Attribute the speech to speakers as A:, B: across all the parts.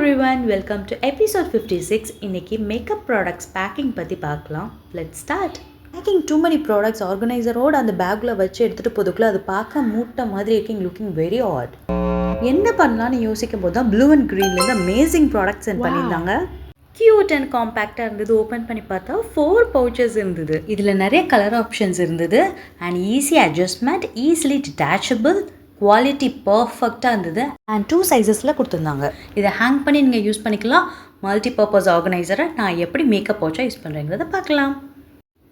A: everyone, welcome to episode 56. இன்னைக்கு makeup products packing பற்றி பார்க்கலாம். Let's start. Packing too many products ஆர்கனைசரோடு அந்த பேக்கில் வச்சு எடுத்துகிட்டு போதுக்குள்ள அது பார்க்க மூட்டை மாதிரி இருக்கீங்க, லுக்கிங் வெரி ஆட். என்ன பண்ணலான்னு யோசிக்கும் போது தான் ப்ளூ அண்ட் க்ரீன்லேருந்து அமேசிங் ப்ராடக்ட்ஸ் சென்ட் பண்ணியிருந்தாங்க. க்யூட் அண்ட் காம்பேக்டாக இருந்தது. ஓப்பன் பண்ணி பார்த்தா 4 பவுச்சஸ் இருந்தது. இதில் நிறைய கலர் ஆப்ஷன்ஸ் இருந்தது and easy adjustment, easily detachable, quality பர்ஃபெக்டாக இருந்தது அண்ட் 2 சைஸஸில் கொடுத்துருந்தாங்க. இதை ஹேங் பண்ணி நீங்கள் யூஸ் பண்ணிக்கலாம். மல்டி பர்பஸ் ஆர்கனைசரை நான் எப்படி மேக்கப் பவுச்சாக யூஸ் பண்ணுறேங்கிறத பார்க்கலாம்.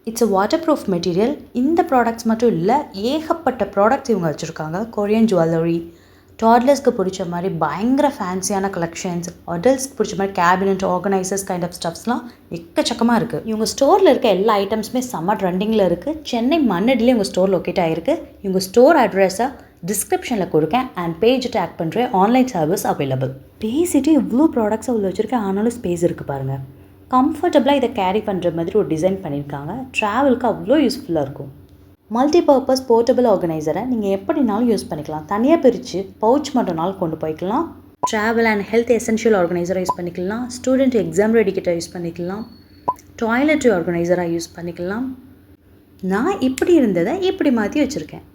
A: It's a water proof material. இந்த ப்ராடக்ட்ஸ் மட்டும் இல்லை, ஏகப்பட்ட ப்ராடக்ட்ஸ் இவங்க வச்சுருக்காங்க. கொரியன் ஜுவல்லரி, டாட்லர்ஸ்க்கு பிடிச்ச மாதிரி பயங்கர ஃபேன்சியான கலெக்ஷன்ஸ், அடல்ட்ஸ்க்கு பிடிச்ச மாதிரி கேபினட் ஆர்கனைசர்ஸ் கைண்ட் ஆஃப் ஸ்டப்ஸ்லாம் எக்கச்சக்கமாக இருக்குது. இவங்க ஸ்டோரில் இருக்க எல்லா ஐட்டம்ஸுமே செம்ம ட்ரெண்டிங்கில் இருக்குது. சென்னை மண்ணடிலே இவங்க ஸ்டோர் லொக்கேட் ஆகிருக்கு. இவங்க ஸ்டோர் அட்ரஸை டிஸ்கிரிப்ஷனில் கொடுக்கேன் அண்ட் பேஜ் டேக் பண்ணுறேன். Online service available. பேசிட்டு இவ்வளோ ப்ராடக்ட்ஸை உள்ள வச்சுருக்கேன், ஆனாலும் ஸ்பேஸ் இருக்குது பாருங்கள். கம்ஃபர்டபுளாக இதை கேரி பண்ணுற மாதிரி ஒரு டிசைன் பண்ணியிருக்காங்க. ட்ராவலுக்கு அவ்வளோ யூஸ்ஃபுல்லாக இருக்கும். மல்டி பர்பஸ் போர்ட்டபிள் ஆர்கனைசரை நீங்கள் எப்படினாலும் யூஸ் பண்ணிக்கலாம். தனியாக பிரித்து பவுச் மட்டும்னாலும் கொண்டு போய்க்கலாம். ட்ராவல் அண்ட் ஹெல்த் எசென்ஷியல் ஆர்கனைசரை யூஸ் பண்ணிக்கலாம். ஸ்டூடெண்ட் எக்ஸாம் ரெடிக்கிட்ட யூஸ் பண்ணிக்கலாம். டாய்லெட்ரி ஆர்கனைசராக யூஸ் பண்ணிக்கலாம். நான் இப்படி இருந்ததை இப்படி மாற்றி வச்சுருக்கேன்.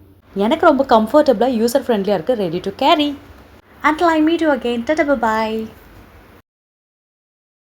A: எனக்கு ரொம்ப கம்ஃபர்டபுளாக யூசர் ஃப்ரெண்ட்லியாக இருக்குது. Ready to carry. Until I meet you again. Tata, bye bye.